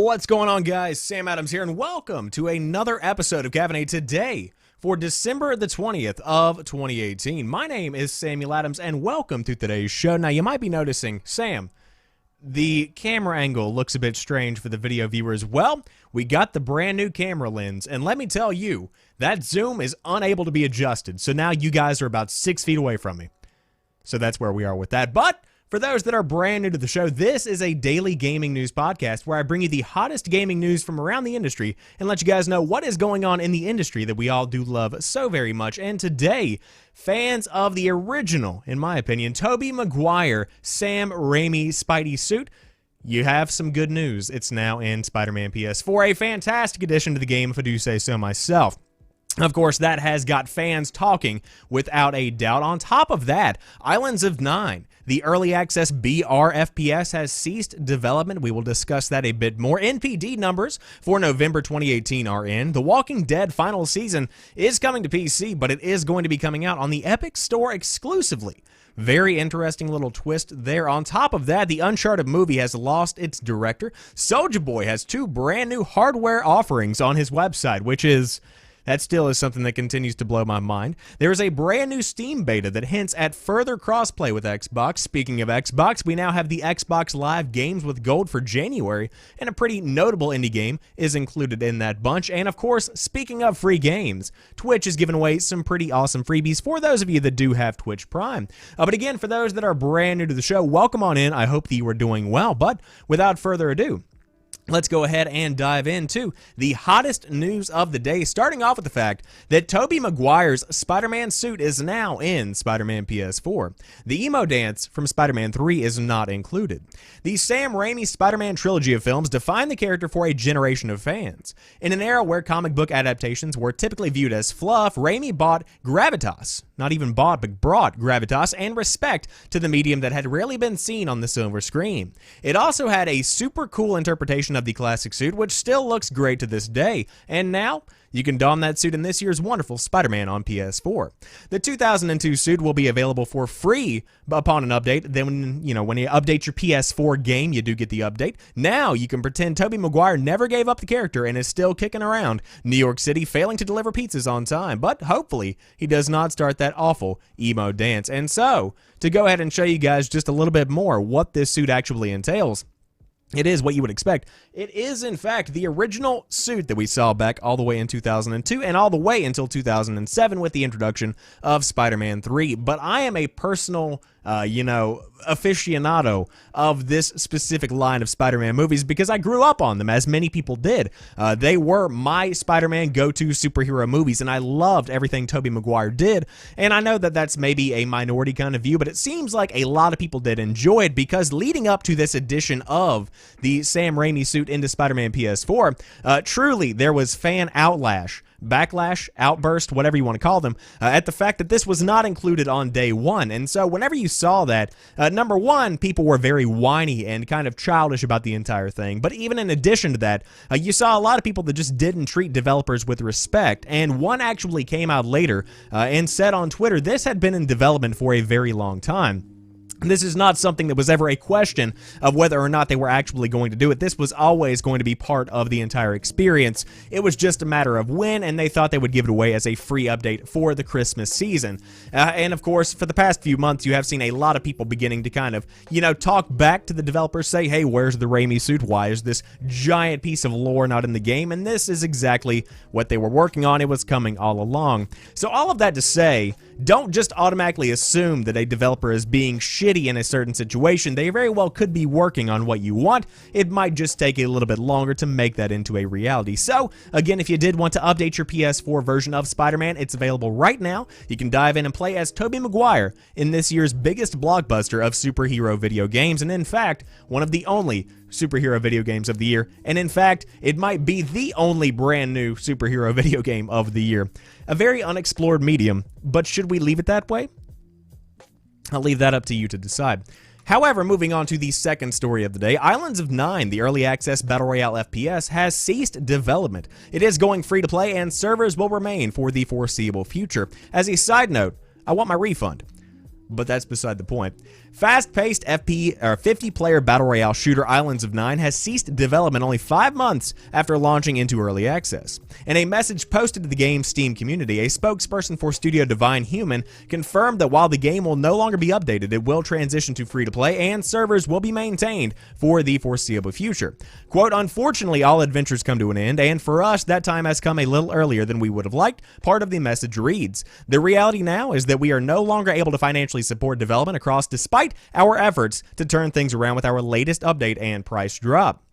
What's going on, guys? Sam Adams here, and welcome to another episode of Caffeinate today for December the 20th of 2018. My name is Samuel Adams, and welcome to today's show. Now, you might be noticing, Sam, the camera angle looks a bit strange for the video viewers. Well, we got the brand new camera lens, and let me tell you, that zoom is unable to be adjusted, so now you guys are about 6 feet away from me. So that's where we are with that. But for those that are brand new to the show, this is a daily gaming news podcast where I bring you the hottest gaming news from around the industry and let you guys know what is going on in the industry that we all do love so very much. And today, fans of the original, in my opinion, Tobey Maguire, Sam Raimi Spidey suit, you have some good news. It's now in Spider-Man PS4, a fantastic addition to the game if I do say so myself. Of course, that has got fans talking without a doubt. On top of that, Islands of Nyne, the early access BR FPS, has ceased development. We will discuss that a bit more. NPD numbers for November 2018 are in. The Walking Dead final season is coming to PC, but it is going to be coming out on the Epic Store exclusively. Very interesting little twist there. On top of that, the Uncharted movie has lost its director. Soulja Boy has 2 brand new hardware offerings on his website, which is... that still is something that continues to blow my mind. There is a brand new Steam beta that hints at further crossplay with Xbox. Speaking of Xbox, we now have the Xbox Live Games with Gold for January, and a pretty notable indie game is included in that bunch. And of course, speaking of free games, Twitch is giving away some pretty awesome freebies for those of you that do have Twitch Prime. But again, for those that are brand new to the show, welcome on in. I hope that you are doing well. But without further ado, let's go ahead and dive into the hottest news of the day, starting off with the fact that Tobey Maguire's SpiderMan suit is now in Spider-Man PS4. The emo dance from Spider-Man 3 is not included. The Sam Raimi Spider-Man trilogy of films define the character for a generation of fans. In an era where comic book adaptations were typically viewed as fluff, Raimi brought gravitas, not even bought, but brought gravitas and respect to the medium that had rarely been seen on the silver screen. It also had a super cool interpretation of the classic suit, which still looks great to this day, and now you can don that suit in this year's wonderful Spider-Man on PS4. The 2002 suit will be available for free upon an update. Then when you update your PS4 game, you do get the update. Now you can pretend Tobey Maguire never gave up the character and is still kicking around New York City, failing to deliver pizzas on time. But hopefully he does not start that awful emo dance. And so, to go ahead and show you guys just a little bit more what this suit actually entails, it is what you would expect. It is, in fact, the original suit that we saw back all the way in 2002 and all the way until 2007 with the introduction of Spider-Man 3. But I am a personal, aficionado of this specific line of Spider-Man movies because I grew up on them, as many people did. They were my Spider-Man go-to superhero movies, and I loved everything Tobey Maguire did. And I know that that's maybe a minority kind of view, but it seems like a lot of people did enjoy it because leading up to this edition of the Sam Raimi suit into Spider-Man PS4, truly there was fan backlash, outburst, whatever you want to call them, at the fact that this was not included on day one. And so whenever you saw that, number one, people were very whiny and kind of childish about the entire thing. But even in addition to that, you saw a lot of people that just didn't treat developers with respect. And one actually came out later and said on Twitter this had been in development for a very long time. This is not something that was ever a question of whether or not they were actually going to do it. This was always going to be part of the entire experience. It was just a matter of when, and they thought they would give it away as a free update for the Christmas season. And of course, for the past few months, you have seen a lot of people beginning to kind of, talk back to the developers, say, hey, where's the Raimi suit? Why is this giant piece of lore not in the game? And this is exactly what they were working on. It was coming all along. So all of that to say, don't just automatically assume that a developer is being shitty in a certain situation. They very well could be working on what you want. It might just take a little bit longer to make that into a reality. So, again, if you did want to update your PS4 version of Spider-Man, it's available right now. You can dive in and play as Tobey Maguire in this year's biggest blockbuster of superhero video games, and in fact, one of the only superhero video games of the year, and in fact, it might be the only brand new superhero video game of the year. A very unexplored medium, but should we leave it that way? I'll leave that up to you to decide. However, moving on to the second story of the day, Islands of Nyne, the early access battle royale FPS, has ceased development. It is going free to play and servers will remain for the foreseeable future. As a side note, I want my refund. but that's beside the point. Fast-paced 50-player battle royale shooter Islands of Nyne has ceased development only 5 months after launching into early access. In a message posted to the game's Steam community, a spokesperson for Studio Divine Human confirmed that while the game will no longer be updated, it will transition to free-to-play and servers will be maintained for the foreseeable future. Quote, "Unfortunately, all adventures come to an end, and for us, that time has come a little earlier than we would have liked." Part of the message reads, "The reality now is that we are no longer able to financially support development across despite our efforts to turn things around with our latest update and price drop.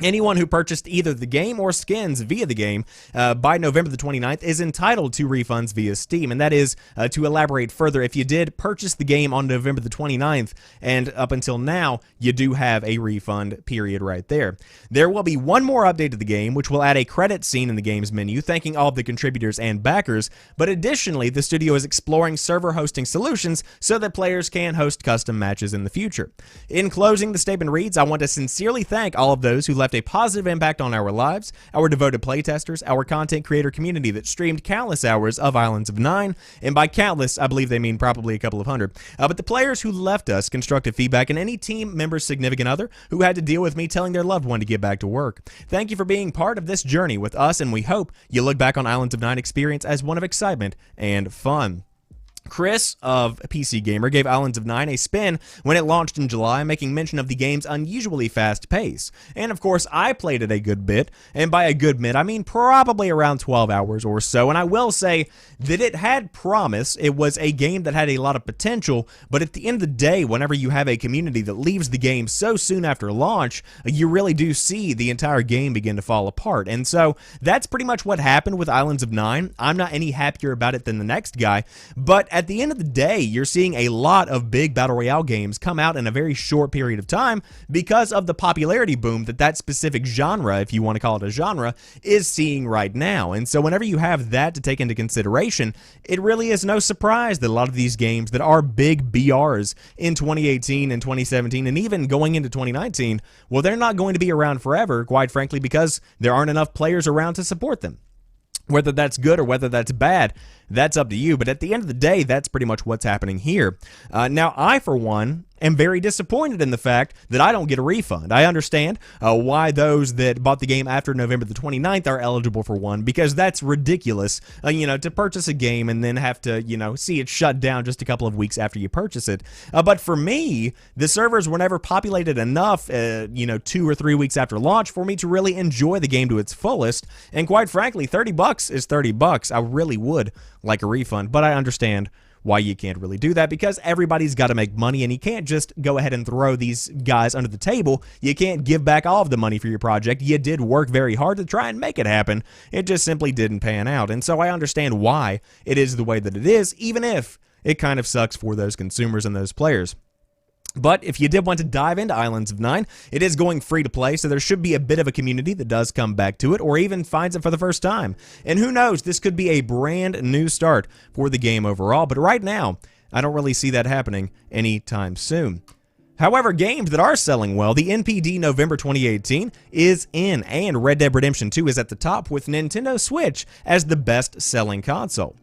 Anyone who purchased either the game or skins via the game by November the 29th is entitled to refunds via Steam. And that is, to elaborate further, if you did purchase the game on November the 29th and up until now, you do have a refund period right there. There will be one more update to the game, which will add a credit scene in the game's menu, thanking all of the contributors and backers. But additionally, the studio is exploring server hosting solutions so that players can host custom matches in the future. In closing, the statement reads, "I want to sincerely thank all of those who left a positive impact on our lives, our devoted playtesters, our content creator community that streamed countless hours of Islands of Nyne," and by countless, I believe they mean probably a couple of hundred, but the players who left us constructive feedback, and any team member's significant other who had to deal with me telling their loved one to get back to work. Thank you for being part of this journey with us, and we hope you look back on Islands of Nyne experience as one of excitement and fun. Chris of PC Gamer gave Islands of Nyne a spin when it launched in July, making mention of the game's unusually fast pace. And of course, I played it a good bit, and by a good bit, I mean probably around 12 hours or so, and I will say that it had promise. It was a game that had a lot of potential, but at the end of the day, whenever you have a community that leaves the game so soon after launch, you really do see the entire game begin to fall apart. And so, that's pretty much what happened with Islands of Nyne. I'm not any happier about it than the next guy, but at the end of the day, you're seeing a lot of big Battle Royale games come out in a very short period of time because of the popularity boom that specific genre, if you want to call it a genre, is seeing right now. And so whenever you have that to take into consideration, it really is no surprise that a lot of these games that are big BRs in 2018 and 2017 and even going into 2019, well, they're not going to be around forever, quite frankly, because there aren't enough players around to support them. Whether that's good or whether that's bad, that's up to you, but at the end of the day, that's pretty much what's happening here. Now, I, for one, am very disappointed in the fact that I don't get a refund. I understand why those that bought the game after November the 29th are eligible for one, because that's ridiculous, to purchase a game and then have to, see it shut down just a couple of weeks after you purchase it. But for me, the servers were never populated enough, 2 or 3 weeks after launch for me to really enjoy the game to its fullest, and quite frankly, $30 is $30. I really would like a refund, but I understand why you can't really do that, because everybody's got to make money, and you can't just go ahead and throw these guys under the table. You can't give back all of the money for your project. You did work very hard to try and make it happen. It just simply didn't pan out, and so I understand why it is the way that it is, even if it kind of sucks for those consumers and those players. But if you did want to dive into Islands of Nyne, it is going free to play, so there should be a bit of a community that does come back to it, or even finds it for the first time. And who knows, this could be a brand new start for the game overall, but right now, I don't really see that happening anytime soon. However, games that are selling well, the NPD November 2018 is in, and Red Dead Redemption 2 is at the top, with Nintendo Switch as the best-selling console.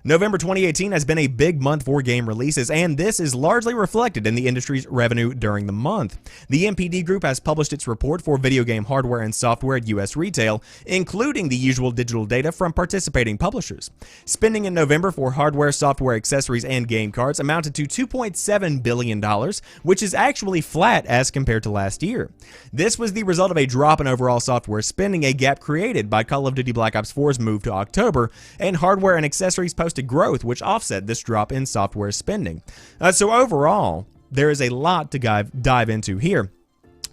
November 2018 has been a big month for game releases, and this is largely reflected in the industry's revenue during the month. The NPD Group has published its report for video game hardware and software at U.S. retail, including the usual digital data from participating publishers. Spending in November for hardware, software, accessories, and game cards amounted to $2.7 billion, which is actually flat as compared to last year. This was the result of a drop in overall software spending, a gap created by Call of Duty Black Ops 4's move to October, and hardware and accessories posted growth, which offset this drop in software spending. So overall, there is a lot to dive into here.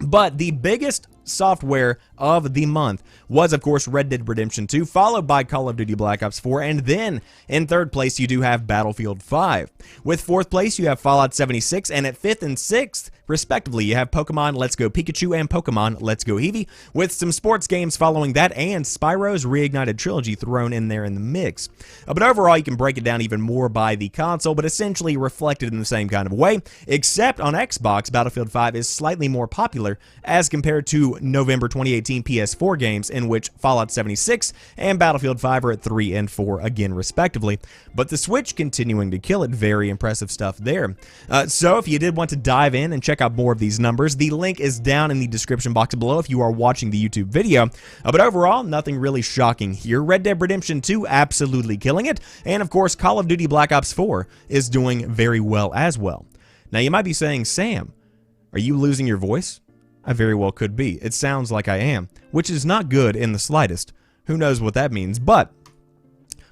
But the biggest software of the month was, of course, Red Dead Redemption 2, followed by Call of Duty Black Ops 4, and then in third place you do have Battlefield 5. With fourth place you have Fallout 76, and at fifth and sixth, respectively, you have Pokemon Let's Go Pikachu and Pokemon Let's Go Eevee, with some sports games following that, and Spyro's Reignited Trilogy thrown in there in the mix. But overall, you can break it down even more by the console, but essentially reflected in the same kind of way, except on Xbox, Battlefield 5 is slightly more popular as compared to November 2018 2018 PS4 games, in which Fallout 76 and Battlefield 5 are at 3 and 4 again respectively. But the Switch continuing to kill it. Very impressive stuff there. So if you did want to dive in and check out more of these numbers, the link is down in the description box below if you are watching the YouTube video. But overall, nothing really shocking here. Red Dead Redemption 2 absolutely killing it, and of course Call of Duty Black Ops 4 is doing very well as well. Now you might be saying, Sam, are you losing your voice? I very well could be. It sounds like I am, which is not good in the slightest. Who knows what that means, but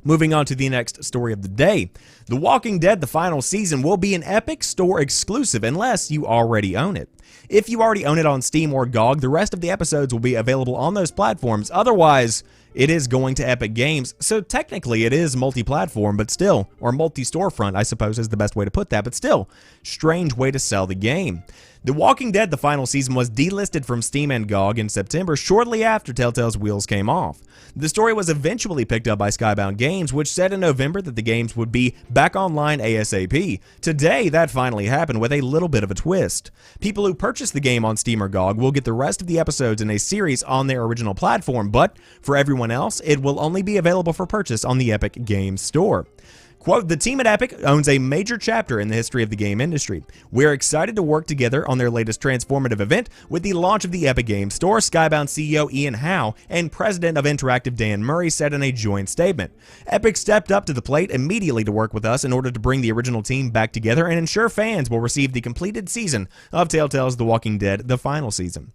moving on to the next story of the day. The Walking Dead, the final season, will be an Epic Store exclusive unless you already own it. If you already own it on Steam or GOG, the rest of the episodes will be available on those platforms. Otherwise, it is going to Epic Games, so technically it is multi-platform, but still, or multi-storefront, I suppose is the best way to put that, but still, strange way to sell the game. The Walking Dead, the final season, was delisted from Steam and GOG in September, shortly after Telltale's wheels came off. The story was eventually picked up by Skybound Games, which said in November that the games would be back online ASAP. Today, that finally happened with a little bit of a twist. People who purchase the game on Steam or GOG will get the rest of the episodes in a series on their original platform, but for everyone else, it will only be available for purchase on the Epic Games Store. Quote, the team at Epic owns a major chapter in the history of the game industry. We're excited to work together on their latest transformative event with the launch of the Epic Games Store, Skybound CEO Ian Howe and President of Interactive Dan Murray said in a joint statement. Epic stepped up to the plate immediately to work with us in order to bring the original team back together and ensure fans will receive the completed season of Telltale's The Walking Dead, the final season.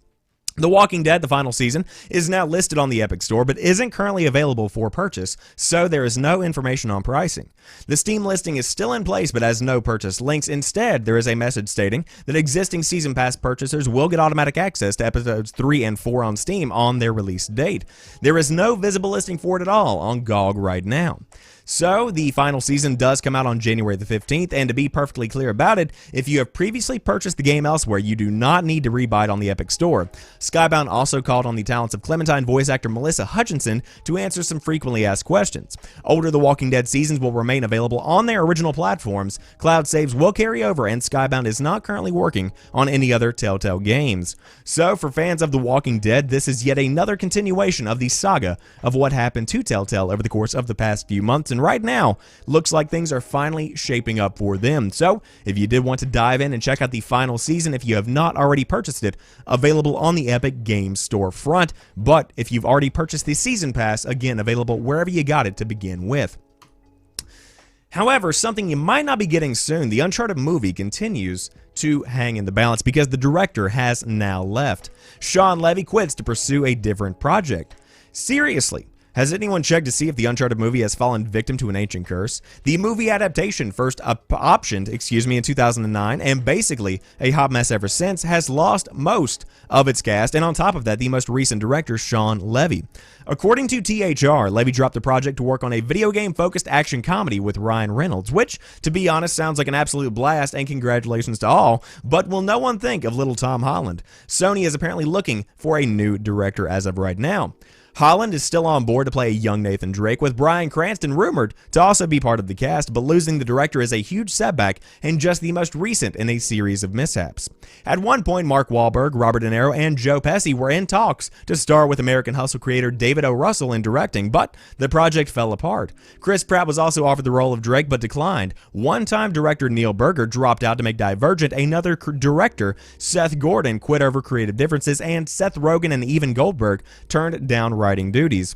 The Walking Dead, the final season, is now listed on the Epic Store, but isn't currently available for purchase, so there is no information on pricing. The Steam listing is still in place, but has no purchase links. Instead, there is a message stating that existing Season Pass purchasers will get automatic access to episodes 3 and 4 on Steam on their release date. There is no visible listing for it at all on GOG right now. So, the final season does come out on January the 15th, and to be perfectly clear about it, if you have previously purchased the game elsewhere, you do not need to rebuy it on the Epic Store. Skybound also called on the talents of Clementine voice actor Melissa Hutchinson to answer some frequently asked questions. Older The Walking Dead seasons will remain available on their original platforms, cloud saves will carry over, and Skybound is not currently working on any other Telltale games. So, for fans of The Walking Dead, this is yet another continuation of the saga of what happened to Telltale over the course of the past few months, and right now, looks like things are finally shaping up for them. So, if you did want to dive in and check out the final season, if you have not already purchased it, available on the Epic Games Storefront. But if you've already purchased the Season Pass, again, available wherever you got it to begin with. However, something you might not be getting soon, the Uncharted movie continues to hang in the balance because the director has now left. Sean Levy quits to pursue a different project. Seriously. Has anyone checked to see if the Uncharted movie has fallen victim to an ancient curse? The movie adaptation, first optioned in 2009, and basically a hot mess ever since, has lost most of its cast, and on top of that, the most recent director, Sean Levy. According to THR, Levy dropped the project to work on a video game-focused action comedy with Ryan Reynolds, which, to be honest, sounds like an absolute blast, and congratulations to all, but will no one think of little Tom Holland? Sony is apparently looking for a new director as of right now. Holland is still on board to play a young Nathan Drake, with Bryan Cranston rumored to also be part of the cast, but losing the director is a huge setback and just the most recent in a series of mishaps. At one point, Mark Wahlberg, Robert De Niro, and Joe Pesci were in talks to star with American Hustle creator David O. Russell in directing, but the project fell apart. Chris Pratt was also offered the role of Drake, but declined. One-time director Neil Berger dropped out to make Divergent. Another director, Seth Gordon, quit over creative differences, and Seth Rogen and Evan Goldberg turned down writing duties.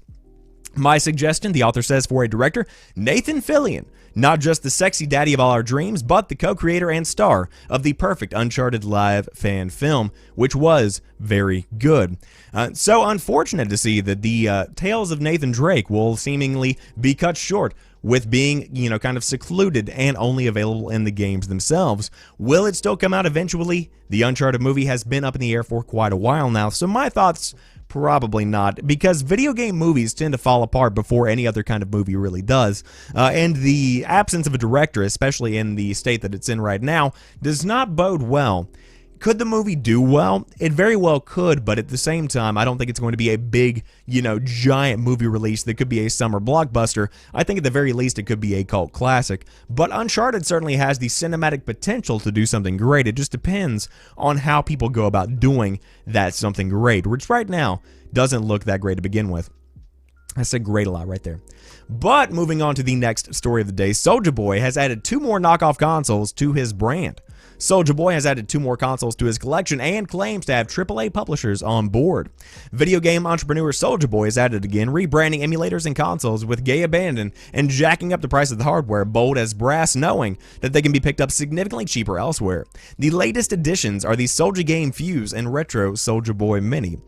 My suggestion, the author says, for a director, Nathan Fillion, not just the sexy daddy of all our dreams, but the co-creator and star of the perfect Uncharted live fan film, which was very good. So unfortunate to see that the tales of Nathan Drake will seemingly be cut short with being, kind of secluded and only available in the games themselves. Will it still come out eventually? The Uncharted movie has been up in the air for quite a while now, so my thoughts, probably not, because video game movies tend to fall apart before any other kind of movie really does, and the absence of a director, especially in the state that it's in right now, does not bode well. Could the movie do well? It very well could, but at the same time, I don't think it's going to be a big, giant movie release that could be a summer blockbuster. I think at the very least it could be a cult classic. But Uncharted certainly has the cinematic potential to do something great. It just depends on how people go about doing that something great, which right now doesn't look that great to begin with. I said great a lot right there. But moving on to the next story of the day, Soulja Boy has added 2 more knockoff consoles to his brand. Soulja Boy has added 2 more consoles to his collection and claims to have AAA publishers on board. Video game entrepreneur Soulja Boy has added again, rebranding emulators and consoles with gay abandon and jacking up the price of the hardware, bold as brass, knowing that they can be picked up significantly cheaper elsewhere. The latest additions are the Soulja Game Fuse and Retro Soulja Boy Mini.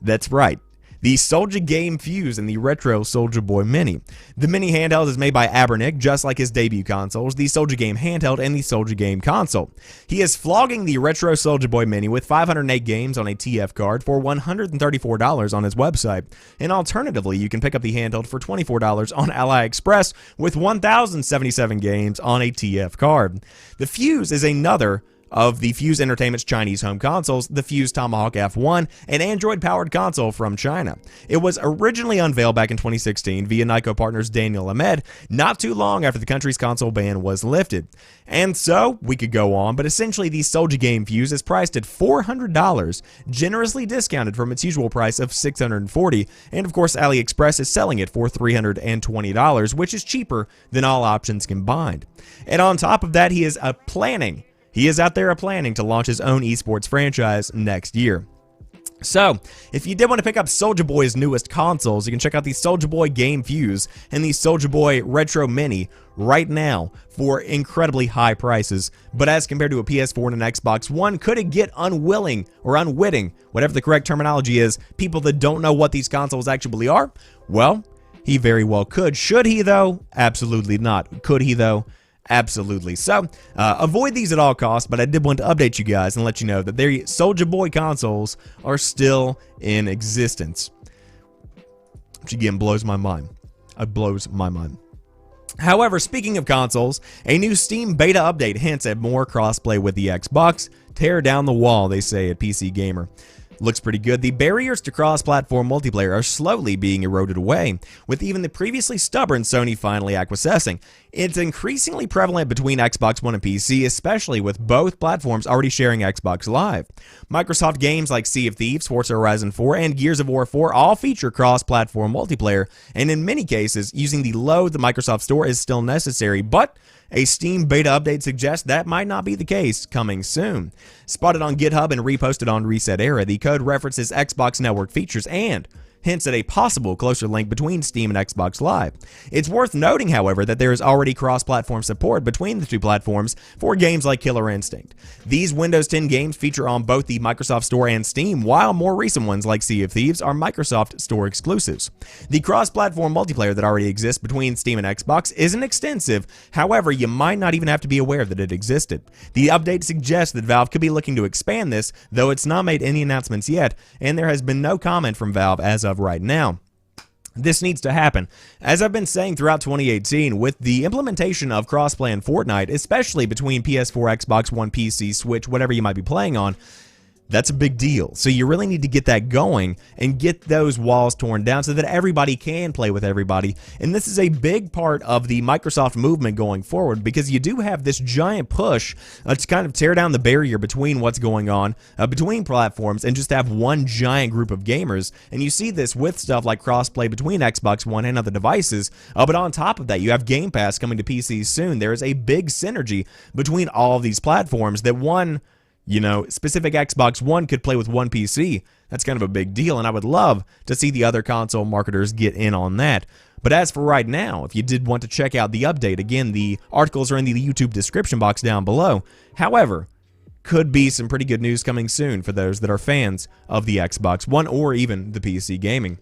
That's right. The Soulja Game Fuse and the Retro Soulja Boy Mini. The Mini handheld is made by Abernick, just like his debut consoles, the Soulja Game handheld and the Soulja Game console. He is flogging the Retro Soulja Boy Mini with 508 games on a TF card for $134 on his website. And alternatively, you can pick up the handheld for $24 on AliExpress with 1,077 games on a TF card. The Fuse is another of the Fuse Entertainment's Chinese home consoles, the Fuse Tomahawk F1, an Android-powered console from China. It was originally unveiled back in 2016 via Nyko partners Daniel Ahmed, not too long after the country's console ban was lifted. And so, we could go on, but essentially the Soulja Game Fuse is priced at $400, generously discounted from its usual price of $640, and of course AliExpress is selling it for $320, which is cheaper than all options combined. And on top of that, he is out there planning to launch his own esports franchise next year. So, if you did want to pick up Soulja Boy's newest consoles, you can check out the Soulja Boy Game Fuse and the Soulja Boy Retro Mini right now for incredibly high prices. But as compared to a PS4 and an Xbox One, could it get unwitting, whatever the correct terminology is, people that don't know what these consoles actually are? Well, he very well could. Should he though? Absolutely not. Could he though? Absolutely. So, avoid these at all costs, but I did want to update you guys and let you know that their Soulja Boy consoles are still in existence. Which again blows my mind. It blows my mind. However, speaking of consoles, a new Steam beta update hints at more crossplay with the Xbox. Tear down the wall, they say at PC Gamer. Looks pretty good. The barriers to cross-platform multiplayer are slowly being eroded away, with even the previously stubborn Sony finally acquiescing. It's increasingly prevalent between Xbox One and PC, especially with both platforms already sharing Xbox Live. Microsoft games like Sea of Thieves, Forza Horizon 4, and Gears of War 4 all feature cross-platform multiplayer, and in many cases, using the load the Microsoft Store is still necessary, but a Steam beta update suggests that might not be the case coming soon. Spotted on GitHub and reposted on Reset Era, the code references Xbox Network features and hints at a possible closer link between Steam and Xbox Live. It's worth noting, however, that there is already cross-platform support between the two platforms for games like Killer Instinct. These Windows 10 games feature on both the Microsoft Store and Steam, while more recent ones like Sea of Thieves are Microsoft Store exclusives. The cross-platform multiplayer that already exists between Steam and Xbox isn't extensive, however, you might not even have to be aware that it existed. The update suggests that Valve could be looking to expand this, though it's not made any announcements yet, and there has been no comment from Valve as of right now. This needs to happen. As I've been saying throughout 2018, with the implementation of crossplay in Fortnite, especially between PS4, Xbox One, PC, Switch, whatever you might be playing on, that's a big deal. So you really need to get that going and get those walls torn down so that everybody can play with everybody. And this is a big part of the Microsoft movement going forward, because you do have this giant push to kind of tear down the barrier between what's going on between platforms and just have one giant group of gamers. And you see this with stuff like crossplay between Xbox One and other devices. But on top of that, you have Game Pass coming to PCs soon. There is a big synergy between all of these platforms that one specific Xbox One could play with one PC. That's kind of a big deal, and I would love to see the other console marketers get in on that. But as for right now, if you did want to check out the update, again, the articles are in the YouTube description box down below. However, could be some pretty good news coming soon for those that are fans of the Xbox One or even the PC gaming.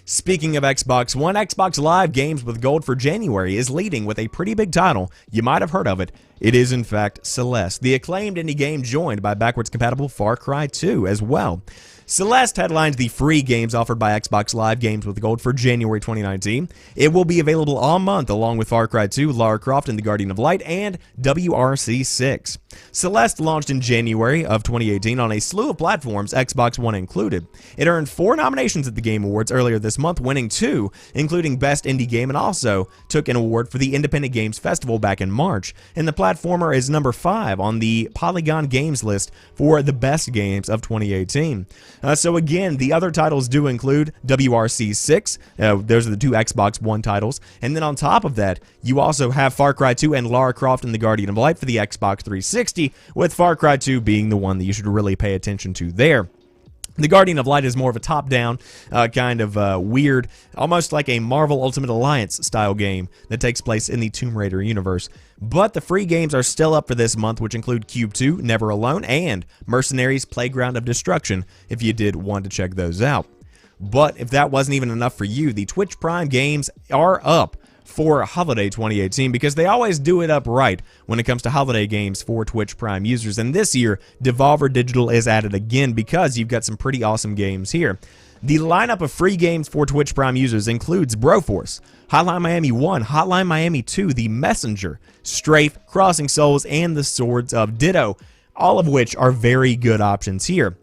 Speaking of Xbox One, Xbox Live Games with Gold for January is leading with a pretty big title. You might have heard of it. It is, in fact, Celeste, the acclaimed indie game joined by backwards-compatible Far Cry 2 as well. Celeste headlines the free games offered by Xbox Live Games with Gold for January 2019. It will be available all month along with Far Cry 2, Lara Croft and the Guardian of Light, and WRC 6. Celeste launched in January of 2018 on a slew of platforms, Xbox One included. It earned 4 nominations at the Game Awards earlier this month, winning 2, including Best Indie Game, and also took an award for the Independent Games Festival back in March. And the platformer is number 5 on the Polygon Games list for the best games of 2018. So again, the other titles do include WRC 6. Those are the 2 Xbox One titles. And then on top of that, you also have Far Cry 2 and Lara Croft and the Guardian of Light for the Xbox 360. With Far Cry 2 being the one that you should really pay attention to there. The Guardian of Light is more of a top-down, kind of weird, almost like a Marvel Ultimate Alliance style game that takes place in the Tomb Raider universe. But the free games are still up for this month, which include Cube 2, Never Alone, and Mercenaries Playground of Destruction, if you did want to check those out. But if that wasn't even enough for you, the Twitch Prime games are up for Holiday 2018 because they always do it up right when it comes to holiday games for Twitch Prime users. And this year, Devolver Digital is added again because you've got some pretty awesome games here. The lineup of free games for Twitch Prime users includes Broforce, Hotline Miami 1, Hotline Miami 2, The Messenger, Strafe, Crossing Souls, and The Swords of Ditto, all of which are very good options here.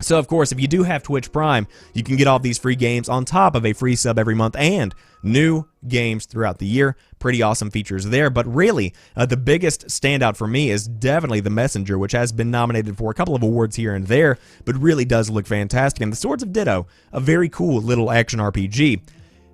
So, of course, if you do have Twitch Prime, you can get all these free games on top of a free sub every month and new games throughout the year. Pretty awesome features there. But really, the biggest standout for me is definitely The Messenger, which has been nominated for a couple of awards here and there, but really does look fantastic. And The Swords of Ditto, a very cool little action RPG.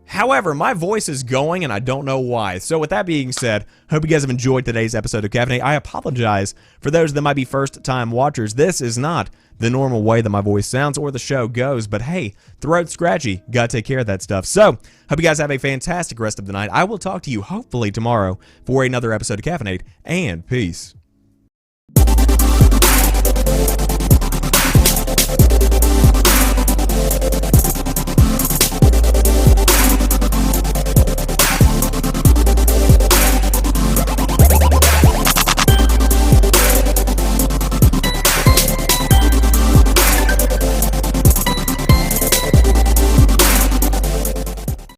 However, my voice is going, and I don't know why. So with that being said, hope you guys have enjoyed today's episode of Caffeinate. I apologize for those that might be first-time watchers. This is not the normal way that my voice sounds or the show goes, but hey, throat scratchy, gotta take care of that stuff. So, hope you guys have a fantastic rest of the night. I will talk to you hopefully tomorrow for another episode of Caffeinate, and peace.